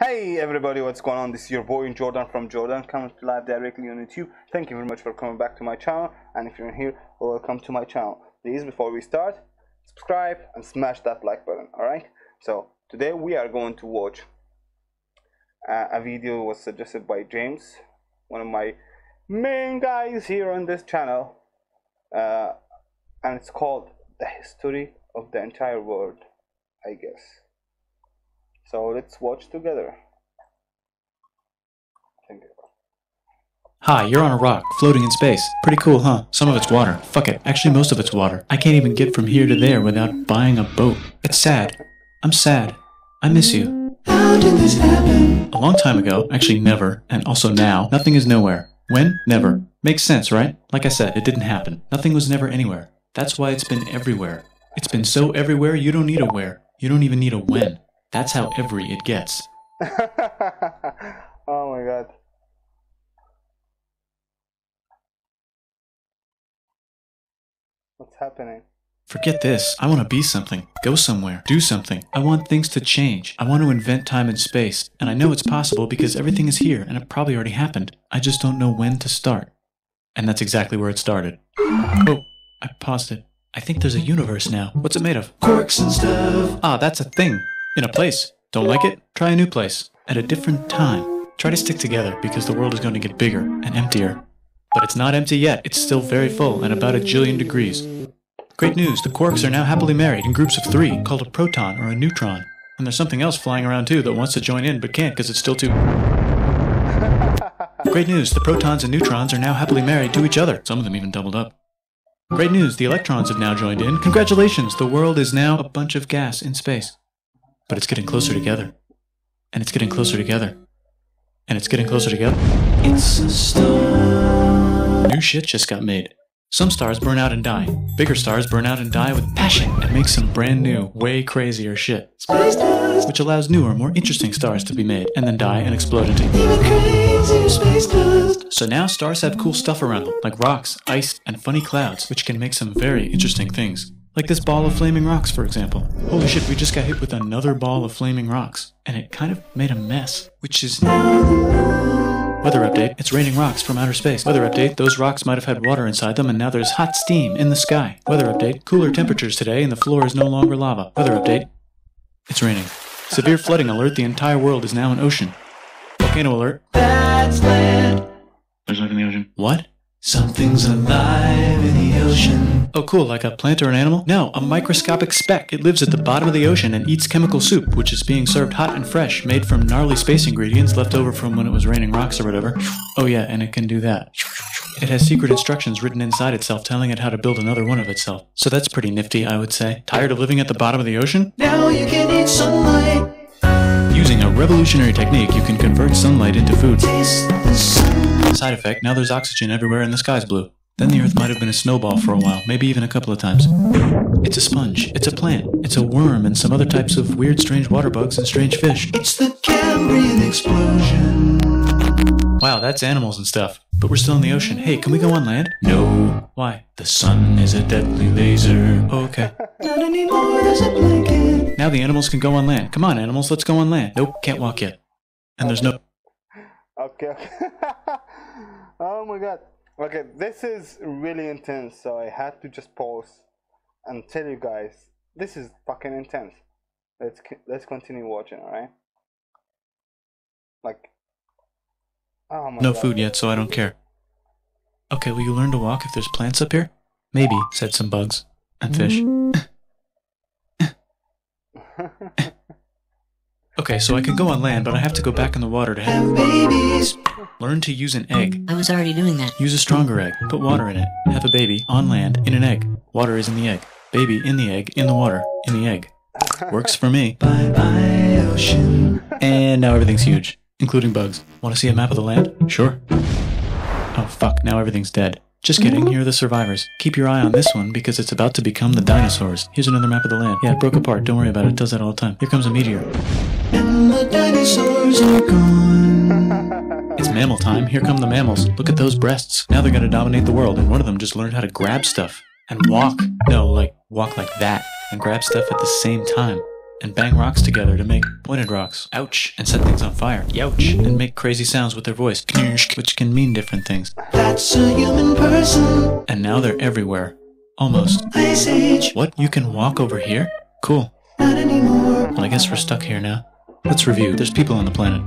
Hey everybody, what's going on? This is your boy Jordan from Jordan, coming to live directly on YouTube. Thank you very much for coming back to my channel, and if you're here, welcome to my channel. Please, before we start, subscribe and smash that like button, alright? So, today we are going to watch a video was suggested by James, one of my main guys here on this channel, and it's called The History of the Entire World, I guess. So let's watch together. Hi, you're on a rock, floating in space. Pretty cool, huh? Some of it's water. Fuck it. Actually, most of it's water. I can't even get from here to there without buying a boat. It's sad. I'm sad. I miss you. How did this happen? A long time ago. Actually, never. And also now. Nothing is nowhere. When? Never. Makes sense, right? Like I said, it didn't happen. Nothing was never anywhere. That's why it's been everywhere. It's been so everywhere you don't need a where. You don't even need a when. That's how every it gets. Oh my god. What's happening? Forget this. I want to be something. Go somewhere. Do something. I want things to change. I want to invent time and space. And I know it's possible because everything is here and it probably already happened. I just don't know when to start. And that's exactly where it started. Oh, I paused it. I think there's a universe now. What's it made of? Quarks and stuff. Ah, that's a thing. In a place. Don't like it? Try a new place. At a different time. Try to stick together because the world is going to get bigger and emptier. But it's not empty yet. It's still very full and about 1 jillion degrees. Great news. The quarks are now happily married in groups of 3 called a proton or a neutron. And there's something else flying around too that wants to join in but can't because it's still too... Great news. The protons and neutrons are now happily married to each other. Some of them even doubled up. Great news. The electrons have now joined in. Congratulations. The world is now a bunch of gas in space. But it's getting closer together. And it's getting closer together. And it's getting closer together. It's a star. New shit just got made. Some stars burn out and die. Bigger stars burn out and die with passion and make some brand new, way crazier shit. Space dust. Which allows newer, more interesting stars to be made and then die and explode into even crazier space dust. So now stars have cool stuff around them, like rocks, ice, and funny clouds, which can make some very interesting things. Like this ball of flaming rocks, for example. Holy shit, we just got hit with another ball of flaming rocks. And it kind of made a mess, which is now... Weather update, it's raining rocks from outer space. Weather update, those rocks might have had water inside them and now there's hot steam in the sky. Weather update, cooler temperatures today and the floor is no longer lava. Weather update, it's raining. Severe flooding alert, the entire world is now an ocean. Volcano alert. That's land. There's life in the ocean. What? Something's alive in the ocean. Oh cool, like a plant or an animal? No, a microscopic speck. It lives at the bottom of the ocean and eats chemical soup, which is being served hot and fresh, made from gnarly space ingredients left over from when it was raining rocks or whatever. Oh yeah, and it can do that. It has secret instructions written inside itself telling it how to build another one of itself. So that's pretty nifty, I would say. Tired of living at the bottom of the ocean? Now you can eat sunlight. Using a revolutionary technique, you can convert sunlight into food. Taste the sun. Side effect, now there's oxygen everywhere and the sky's blue. Then the Earth might have been a snowball for a while, maybe even a couple of times. It's a sponge, it's a plant, it's a worm and some other types of weird strange water bugs and strange fish. It's the Cambrian explosion. Wow, that's animals and stuff. But we're still in the ocean. Hey, can we go on land? No. Why? The sun is a deadly laser. Okay. Not anymore, there's a blanket. Now the animals can go on land. Come on, animals, let's go on land. Nope, can't walk yet. And there's no... Okay. Oh my god. Okay, this is really intense, so I had to just pause and tell you guys, this is fucking intense. Let's continue watching, alright? Like, oh my no god. food yet, so I don't care. Okay, will you learn to walk if there's plants up here? Maybe, said some bugs. And fish. Okay, so I can go on land, but I have to go back in the water to have babies. Learn to use an egg. I was already doing that. Use a stronger egg. Put water in it. Have a baby on land in an egg. Water is in the egg. Baby in the egg, in the water, in the egg. Works for me. Bye bye ocean. And now everything's huge, including bugs. Want to see a map of the land? Sure. Oh fuck, now everything's dead. Just kidding, here are the survivors. Keep your eye on this one because it's about to become the dinosaurs. Here's another map of the land. Yeah, it broke apart, don't worry about it, it does that all the time. Here comes a meteor. And the dinosaurs are gone. It's mammal time, here come the mammals. Look at those breasts. Now they're gonna dominate the world and one of them just learned how to grab stuff. And walk. No, like, walk like that. And grab stuff at the same time. and bang rocks together to make pointed rocks. Ouch. And set things on fire. Youch. And make crazy sounds with their voice. Knirsch, which can mean different things. That's a human person. And now they're everywhere. Almost. Ice Age. What? You can walk over here? Cool. Not anymore. Well, I guess we're stuck here now. Let's review. There's people on the planet.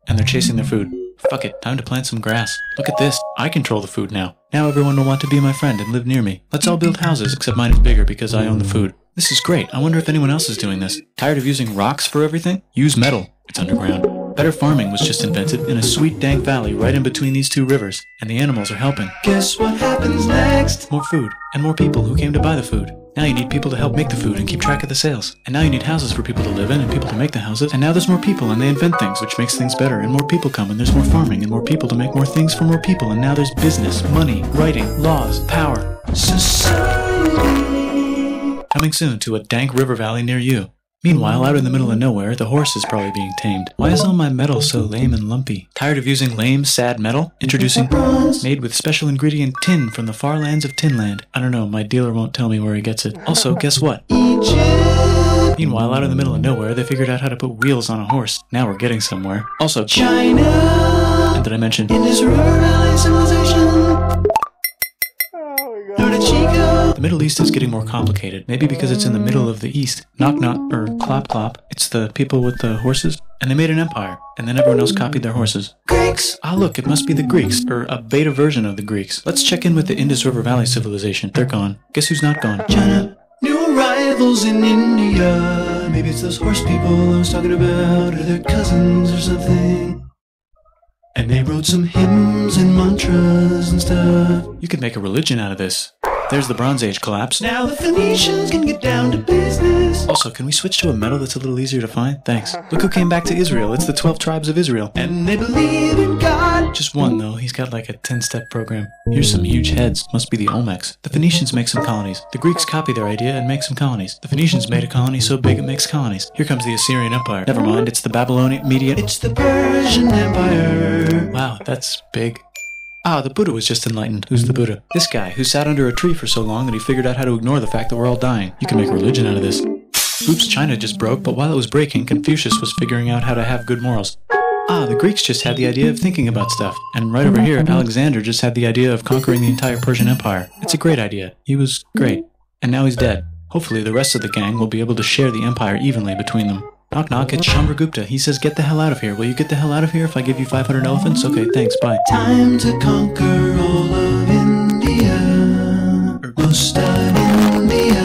And they're chasing their food. Fuck it, time to plant some grass. Look at this. I control the food now. Now everyone will want to be my friend and live near me. Let's all build houses, except mine is bigger because I own the food. This is great. I wonder if anyone else is doing this. Tired of using rocks for everything? Use metal. It's underground. Better farming was just invented in a sweet dank valley right in between these two rivers, and the animals are helping. Guess what happens next? More food, and more people who came to buy the food. Now you need people to help make the food and keep track of the sales. And now you need houses for people to live in and people to make the houses. And now there's more people and they invent things, which makes things better. And more people come and there's more farming and more people to make more things for more people. And now there's business, money, writing, laws, power. Society. Coming soon to a dank river valley near you. Meanwhile, out in the middle of nowhere, the horse is probably being tamed. Why is all my metal so lame and lumpy? Tired of using lame, sad metal? Introducing bronze, made with special ingredient tin from the far lands of Tinland. I don't know, my dealer won't tell me where he gets it. Also, guess what? Egypt. Meanwhile, out in the middle of nowhere, they figured out how to put wheels on a horse. Now we're getting somewhere. Also, China. And did I mention? Indus River Valley civilization. Lord of Chico. The Middle East is getting more complicated. Maybe because it's in the middle of the East. Knock knock, or clop clop. It's the people with the horses. And they made an empire. And then everyone else copied their horses. Greeks. Ah, look, it must be the Greeks, or a beta version of the Greeks. Let's check in with the Indus River Valley civilization. They're gone. Guess who's not gone? China. New arrivals in India. Maybe it's those horse people I was talking about, or their cousins or something. And they wrote some hymns and mantras and stuff. You could make a religion out of this. There's the Bronze Age collapse. Now the Phoenicians can get down to business. Also, can we switch to a metal that's a little easier to find? Thanks. Look who came back to Israel. It's the 12 tribes of Israel. And they believe in God. Just one, though. He's got like a 10-step program. Here's some huge heads. Must be the Olmecs. The Phoenicians make some colonies. The Greeks copy their idea and make some colonies. The Phoenicians made a colony so big it makes colonies. Here comes the Assyrian Empire. Never mind, it's the Babylonian Median. It's the Persian Empire. Wow, that's big. Ah, the Buddha was just enlightened. Who's the Buddha? This guy, who sat under a tree for so long that he figured out how to ignore the fact that we're all dying. You can make a religion out of this. Oops, China just broke, but while it was breaking, Confucius was figuring out how to have good morals. Ah, the Greeks just had the idea of thinking about stuff. And right over here, Alexander just had the idea of conquering the entire Persian Empire. It's a great idea. He was great. And now he's dead. Hopefully the rest of the gang will be able to share the empire evenly between them. Knock knock, it's Chandragupta. He says, get the hell out of here. Will you get the hell out of here if I give you 500 elephants? Okay, thanks, bye. Time to conquer all of India. Most of India.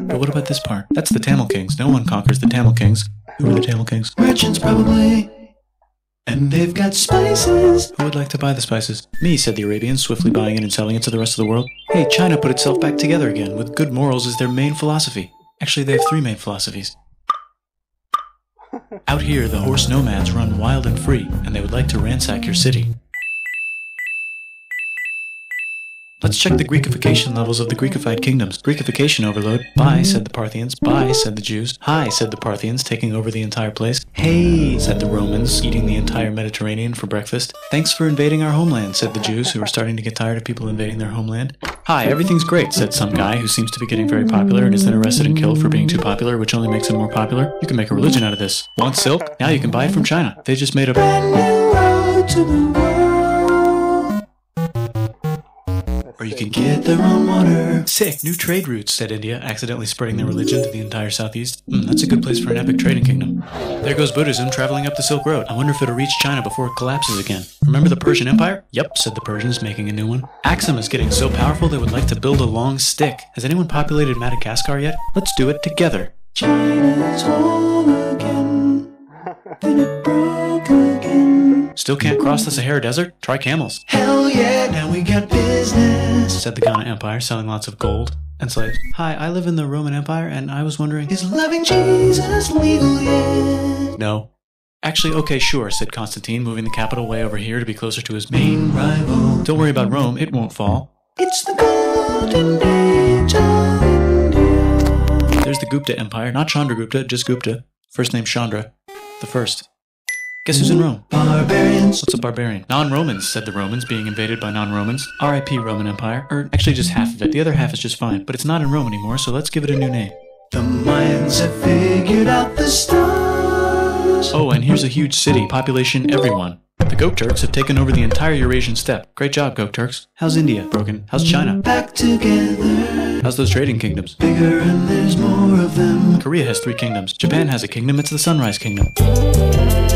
But what about this part? That's the Tamil Kings. No one conquers the Tamil Kings. Who are the Tamil Kings? Merchants probably. And they've got spices. Who would like to buy the spices? Me, said the Arabians, swiftly buying it and selling it to the rest of the world. Hey, China put itself back together again, with good morals as their main philosophy. Actually, they have 3 main philosophies. Out here, the horse nomads run wild and free, and they would like to ransack your city. Let's check the Greekification levels of the Greekified kingdoms. Greekification overload. Bye, said the Parthians. Bye, said the Jews. Hi, said the Parthians, taking over the entire place. Hey, said the Romans, eating the entire Mediterranean for breakfast. Thanks for invading our homeland, said the Jews, who are starting to get tired of people invading their homeland. Hi, everything's great, said some guy who seems to be getting very popular and is then arrested and killed for being too popular, which only makes him more popular. You can make a religion out of this. Want silk? Now you can buy it from China. They just made a Brand new road to the world. Or you can Get their own water. Sick, new trade routes, said India, accidentally spreading their religion to the entire southeast. That's a good place for an epic trading kingdom. There goes Buddhism traveling up the Silk Road. I wonder if it'll reach China before it collapses again. Remember the Persian Empire? Yep, said the Persians, making a new one. Axum is getting so powerful they would like to build a long stick. Has anyone populated Madagascar yet? Let's do it together. China's home again. Then it broke again. Still can't cross the Sahara Desert? Try camels, Hell yeah, now we got business. said the Ghana Empire, selling lots of gold and slaves. Hi, I live in the Roman Empire, and I was wondering... Is loving Jesus legal yet? No. Actually, okay, sure, said Constantine, moving the capital way over here to be closer to his main Rival. Don't worry about Rome, it won't fall. It's the golden age of India. There's the Gupta Empire, not Chandragupta, just Gupta. First name Chandra. The first. Guess who's in Rome? Barbarians. What's a barbarian? Non-Romans, said the Romans, being invaded by non-Romans. R.I.P. Roman Empire. Or actually just half of it. The other half is just fine. But it's not in Rome anymore, so let's give it a new name. The Mayans have figured out the stars. Oh, and here's a huge city, population everyone. The Gok Turks have taken over the entire Eurasian steppe. Great job, Gok Turks. How's India? Broken. How's China? Back together. How's those trading kingdoms? Bigger and there's more of them. Korea has 3 kingdoms. Japan has a kingdom, it's the Sunrise Kingdom.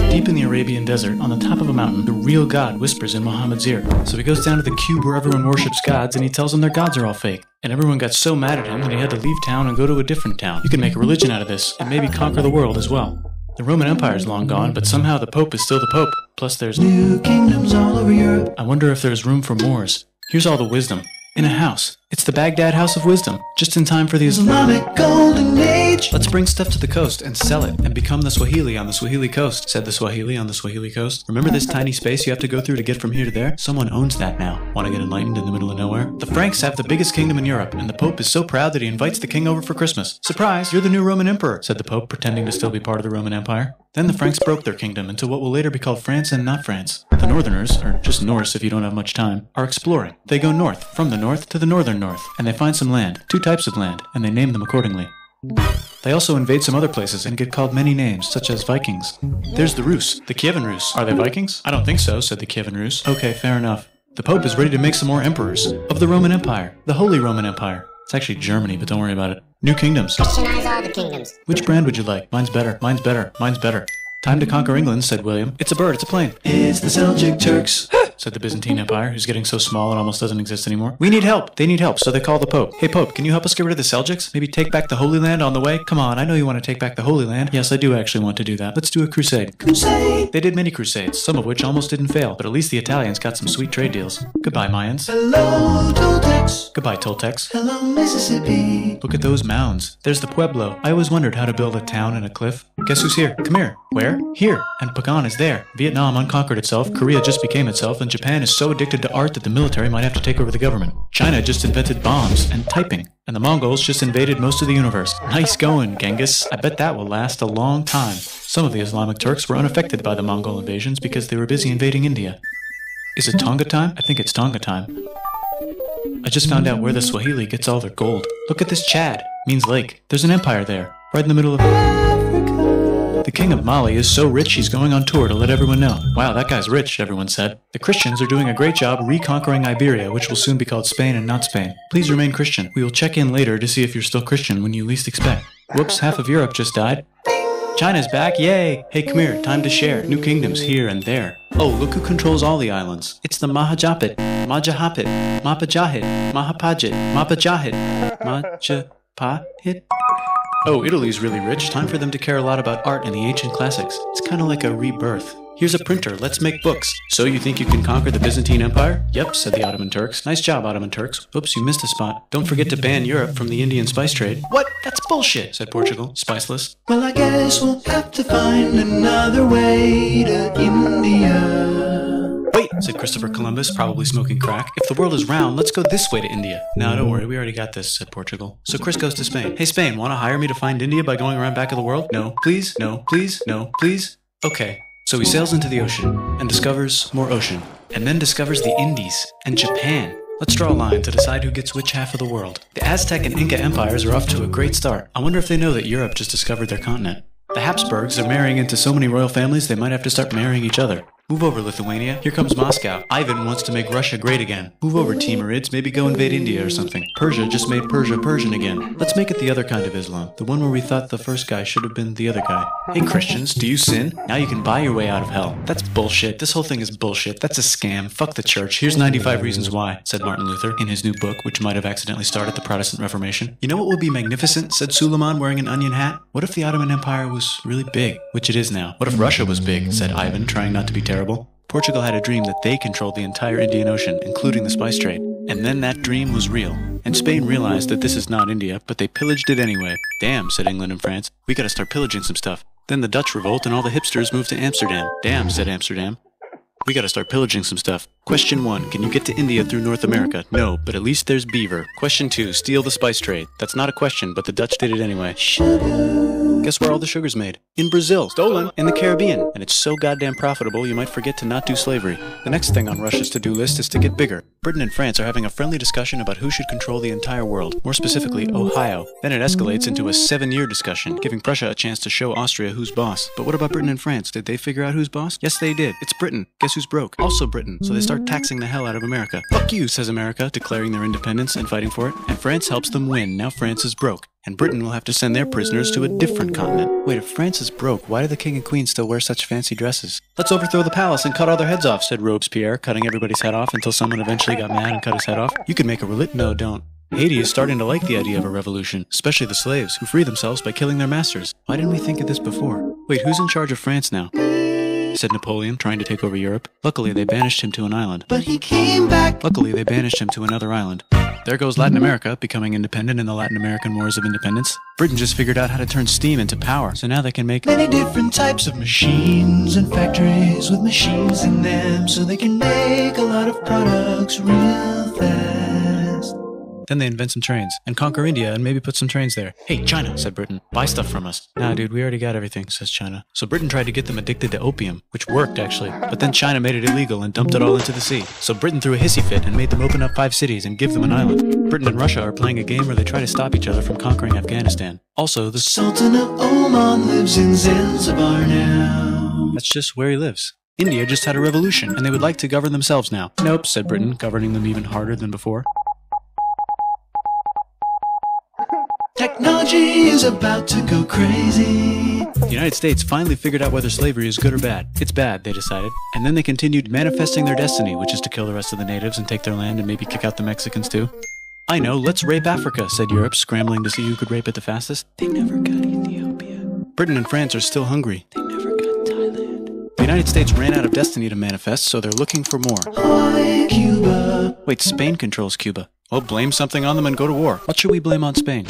Deep in the Arabian desert, on the top of a mountain, the real God whispers in Muhammad's ear. So he goes down to the cube where everyone worships gods and he tells them their gods are all fake. And everyone got so mad at him that he had to leave town and go to a different town. You can make a religion out of this, and maybe conquer the world as well. The Roman Empire is long gone, but somehow the Pope is still the Pope. Plus there's new kingdoms all over Europe. I wonder if there's room for Moors. Here's all the wisdom. In a house. It's the Baghdad House of Wisdom. Just in time for the Islamic Golden Age. Let's bring stuff to the coast and sell it and become the Swahili on the Swahili coast, said the Swahili on the Swahili coast. Remember this tiny space you have to go through to get from here to there? Someone owns that now. Want to get enlightened in the middle of nowhere? The Franks have the biggest kingdom in Europe, and the Pope is so proud that he invites the king over for Christmas. Surprise, you're the new Roman emperor, said the Pope, pretending to still be part of the Roman Empire. Then the Franks broke their kingdom into what will later be called France and not France. The Northerners, or just Norse if you don't have much time, are exploring. They go north, from the north to the northern north, and they find some land, 2 types of land, and they name them accordingly. They also invade some other places and get called many names, such as Vikings. There's the Rus, the Kievan Rus. Are they Vikings? I don't think so, said the Kievan Rus. Okay, fair enough. The Pope is ready to make some more emperors of the Roman Empire, the Holy Roman Empire. It's actually Germany, but don't worry about it. New kingdoms. Christianize all the kingdoms. Which brand would you like? Mine's better, mine's better, mine's better. Time to conquer England, said William. It's a bird, it's a plane. It's the Seljuk Turks, said the Byzantine Empire, who's getting so small it almost doesn't exist anymore. We need help. They need help, so they call the Pope. Hey, Pope, can you help us get rid of the Seljuks? Maybe take back the Holy Land on the way? Come on, I know you want to take back the Holy Land. Yes, I do actually want to do that. Let's do a crusade. Crusade. They did many crusades, some of which almost didn't fail, but at least the Italians got some sweet trade deals. Goodbye, Mayans. Hello, Toltecs. Goodbye, Toltecs. Hello, Mississippi. Look at those mounds. There's the Pueblo. I always wondered how to build a town in a cliff. Guess who's here? Come here. Where? Here. And Pagan is there. Vietnam unconquered itself, Korea just became itself, and Japan is so addicted to art that the military might have to take over the government. China just invented bombs and typing, and the Mongols just invaded most of the universe. Nice going, Genghis. I bet that will last a long time. Some of the Islamic Turks were unaffected by the Mongol invasions because they were busy invading India. Is it Tonga time? I think it's Tonga time. I just found out where the Swahili gets all their gold. Look at this Chad. Means lake. There's an empire there, right in the middle of Africa. The king of Mali is so rich he's going on tour to let everyone know. Wow, that guy's rich, everyone said. The Christians are doing a great job reconquering Iberia, which will soon be called Spain and not Spain. Please remain Christian. We will check in later to see if you're still Christian when you least expect. Whoops, half of Europe just died. China's back, yay! Hey, come here, time to share. New kingdoms here and there. Oh, look who controls all the islands. It's the Mahajapit, Majapahit, Mapajahit, Mahapajit, Mapajahit, Majapahit. Oh, Italy's really rich. Time for them to care a lot about art and the ancient classics. It's kind of like a rebirth. Here's a printer, let's make books. So you think you can conquer the Byzantine Empire? Yep, said the Ottoman Turks. Nice job, Ottoman Turks. Oops, you missed a spot. Don't forget to ban Europe from the Indian spice trade. What? That's bullshit, said Portugal, spiceless. Well, I guess we'll have to find another way to India. Wait, said Christopher Columbus, probably smoking crack. If the world is round, let's go this way to India. No, don't worry, we already got this, said Portugal. So Chris goes to Spain. Hey, Spain, want to hire me to find India by going around back of the world? No, please, no, please, no, please. Okay. So he sails into the ocean and discovers more ocean, and then discovers the Indies and Japan. Let's draw a line to decide who gets which half of the world. The Aztec and Inca empires are off to a great start. I wonder if they know that Europe just discovered their continent. The Habsburgs are marrying into so many royal families they might have to start marrying each other. Move over, Lithuania. Here comes Moscow. Ivan wants to make Russia great again. Move over, Timurids. Maybe go invade India or something. Persia just made Persia Persian again. Let's make it the other kind of Islam. The one where we thought the first guy should have been the other guy. Hey, Christians, do you sin? Now you can buy your way out of hell. That's bullshit. This whole thing is bullshit. That's a scam. Fuck the church. Here's 95 Reasons Why, said Martin Luther in his new book, which might have accidentally started the Protestant Reformation. You know what would be magnificent, said Suleiman wearing an onion hat? What if the Ottoman Empire was really big, which it is now? What if Russia was big, said Ivan, trying not to be terrible. Portugal had a dream that they controlled the entire Indian Ocean, including the spice trade. And then that dream was real. And Spain realized that this is not India, but they pillaged it anyway. Damn, said England and France. We gotta start pillaging some stuff. Then the Dutch revolt and all the hipsters moved to Amsterdam. Damn, said Amsterdam. We gotta start pillaging some stuff. Question 1, can you get to India through North America? No, but at least there's beaver. Question 2, steal the spice trade. That's not a question, but the Dutch did it anyway. Sugar Guess where all the sugar's made? In Brazil. Stolen. In the Caribbean. And it's so goddamn profitable you might forget to not do slavery. The next thing on Russia's to-do list is to get bigger. Britain and France are having a friendly discussion about who should control the entire world, more specifically, Ohio. Then it escalates into a 7-year discussion, giving Prussia a chance to show Austria who's boss. But what about Britain and France? Did they figure out who's boss? Yes, they did. It's Britain. Guess who's broke? Also Britain. So they start taxing the hell out of America. Fuck you, says America, declaring their independence and fighting for it. And France helps them win. Now France is broke. And Britain will have to send their prisoners to a different continent. Wait, if France is broke, why do the king and queen still wear such fancy dresses? Let's overthrow the palace and cut all their heads off, said Robespierre, cutting everybody's head off until someone eventually got mad and cut his head off. You could make a No, don't. Haiti is starting to like the idea of a revolution, especially the slaves, who free themselves by killing their masters. Why didn't we think of this before? Wait, who's in charge of France now? Said Napoleon, trying to take over Europe. Luckily, they banished him to an island. But he came back. Luckily, they banished him to another island. There goes Latin America, becoming independent in the Latin American Wars of Independence. Britain just figured out how to turn steam into power, so now they can make Many different types of machines and factories with machines in them, so they can make a lot of products real fast. Then they invent some trains, and conquer India and maybe put some trains there. Hey, China, said Britain, buy stuff from us. Nah, dude, we already got everything, says China. So Britain tried to get them addicted to opium, which worked, actually. But then China made it illegal and dumped it all into the sea. So Britain threw a hissy fit and made them open up 5 cities and give them an island. Britain and Russia are playing a game where they try to stop each other from conquering Afghanistan. Also, the Sultan of Oman lives in Zanzibar now. That's just where he lives. India just had a revolution, and they would like to govern themselves now. Nope, said Britain, governing them even harder than before. Technology is about to go crazy. The United States finally figured out whether slavery is good or bad. It's bad, they decided. And then they continued manifesting their destiny, which is to kill the rest of the natives and take their land and maybe kick out the Mexicans too. I know, let's rape Africa, said Europe, scrambling to see who could rape it the fastest. They never got Ethiopia. Britain and France are still hungry. They never got Thailand. The United States ran out of destiny to manifest, so they're looking for more. Hi, Cuba. Wait, Spain controls Cuba. Well, blame something on them and go to war. What should we blame on Spain?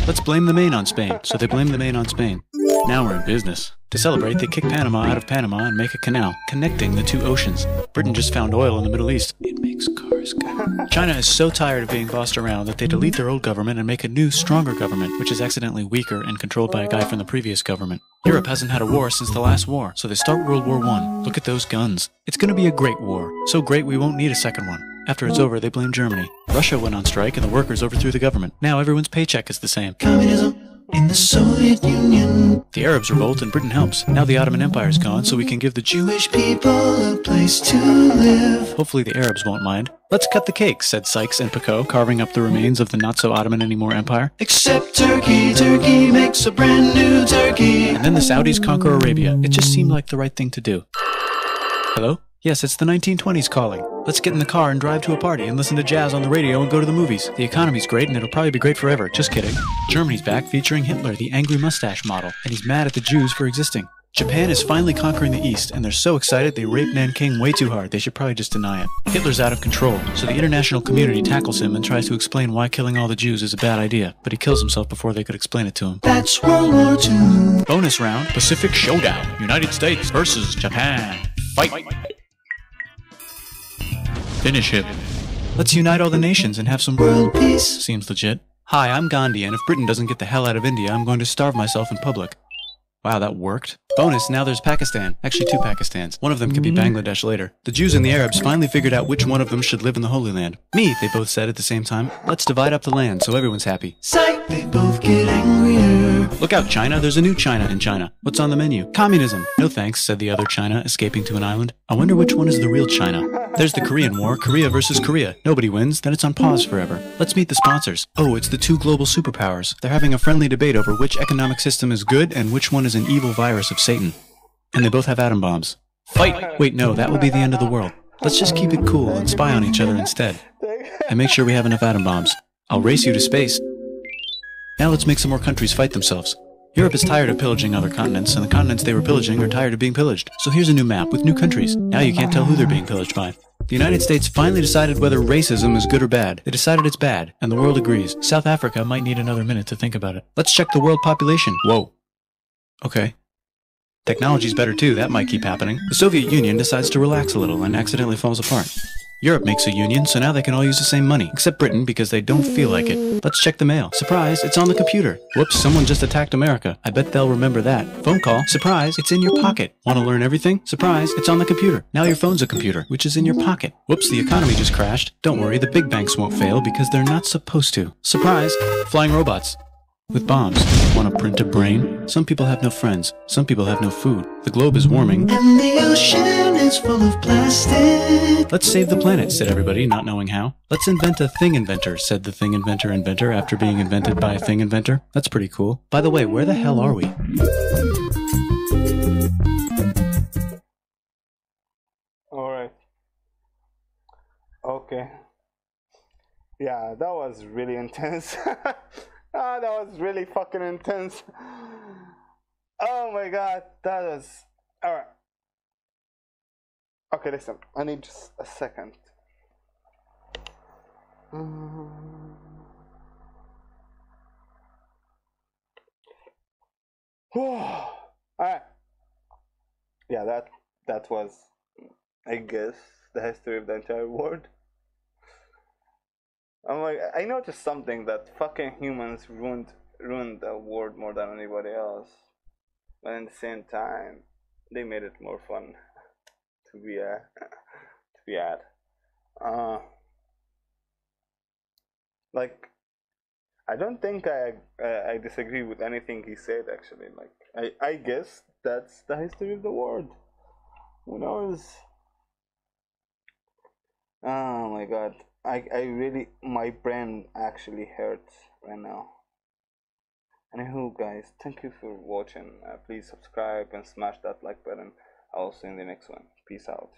Let's blame the Maine on Spain. So they blame the Maine on Spain. Now we're in business. To celebrate, they kick Panama out of Panama and make a canal, connecting the 2 oceans. Britain just found oil in the Middle East. It makes cars go. China is so tired of being bossed around that they delete their old government and make a new, stronger government, which is accidentally weaker and controlled by a guy from the previous government. Europe hasn't had a war since the last war, so they start World War I. Look at those guns. It's gonna be a great war. So great we won't need a second one. After it's over, they blame Germany. Russia went on strike and the workers overthrew the government. Now everyone's paycheck is the same. Communism in the Soviet Union. The Arabs revolt and Britain helps. Now the Ottoman Empire's gone, so we can give the Jewish people a place to live. Hopefully the Arabs won't mind. Let's cut the cake, said Sykes and Picot, carving up the remains of the not-so-Ottoman-anymore empire. Except Turkey. Turkey makes a brand new Turkey. And then the Saudis conquer Arabia. It just seemed like the right thing to do. Hello? Yes, it's the 1920s calling. Let's get in the car and drive to a party and listen to jazz on the radio and go to the movies. The economy's great and it'll probably be great forever. Just kidding. Germany's back featuring Hitler, the angry mustache model, and he's mad at the Jews for existing. Japan is finally conquering the East, and they're so excited they rape Nanking way too hard. They should probably just deny it. Hitler's out of control, so the international community tackles him and tries to explain why killing all the Jews is a bad idea, but he kills himself before they could explain it to him. That's World War II. Bonus round, Pacific Showdown. United States versus Japan. Fight! Finish him. Let's unite all the nations and have some World peace. Seems legit. Hi, I'm Gandhi, and if Britain doesn't get the hell out of India, I'm going to starve myself in public. Wow, that worked. Bonus, now there's Pakistan. Actually, 2 Pakistans. One of them could be Bangladesh later. The Jews and the Arabs finally figured out which one of them should live in the Holy Land. Me, they both said at the same time. Let's divide up the land so everyone's happy. Psych, they both get angrier. Look out, China. There's a new China in China. What's on the menu? Communism. No thanks, said the other China, escaping to an island. I wonder which one is the real China. There's the Korean War, Korea versus Korea. Nobody wins, then it's on pause forever. Let's meet the sponsors. Oh, it's the 2 global superpowers. They're having a friendly debate over which economic system is good and which one is an evil virus of Satan. And they both have atom bombs. Fight! Wait, no, that will be the end of the world. Let's just keep it cool and spy on each other instead. And make sure we have enough atom bombs. I'll race you to space. Now let's make some more countries fight themselves. Europe is tired of pillaging other continents, and the continents they were pillaging are tired of being pillaged. So here's a new map with new countries. Now you can't tell who they're being pillaged by. The United States finally decided whether racism is good or bad. They decided it's bad, and the world agrees. South Africa might need another minute to think about it. Let's check the world population. Whoa. Okay. Technology's better too, that might keep happening. The Soviet Union decides to relax a little and accidentally falls apart. Europe makes a union, so now they can all use the same money, except Britain because they don't feel like it. Let's check the mail. Surprise, it's on the computer. Whoops, someone just attacked America. I bet they'll remember that. Phone call. Surprise, it's in your pocket. Want to learn everything? Surprise, it's on the computer. Now your phone's a computer, which is in your pocket. Whoops, the economy just crashed. Don't worry, the big banks won't fail because they're not supposed to. Surprise, flying robots. With bombs. Want to print a brain? Some people have no friends. Some people have no food. The globe is warming. And the ocean is full of plastic. Let's save the planet, said everybody, not knowing how. Let's invent a thing inventor, said the thing inventor after being invented by a thing inventor. That's pretty cool. By the way, where the hell are we? Alright. Okay. Yeah, that was really intense. Ah, that was really fucking intense. Oh my god, that was... Alright. Okay, listen, I need just a second. Alright. Yeah, that was, I guess, the history of the entire world. I'm like, I noticed something, that fucking humans ruined the world more than anybody else, but at the same time, they made it more fun to be at. Like, I don't think I disagree with anything he said. Actually, like, I guess that's the history of the world. Who knows? Oh my god. I really, my brain actually hurts right now. Anywho, guys, thank you for watching. Please subscribe and smash that like button. I'll see you in the next one. Peace out.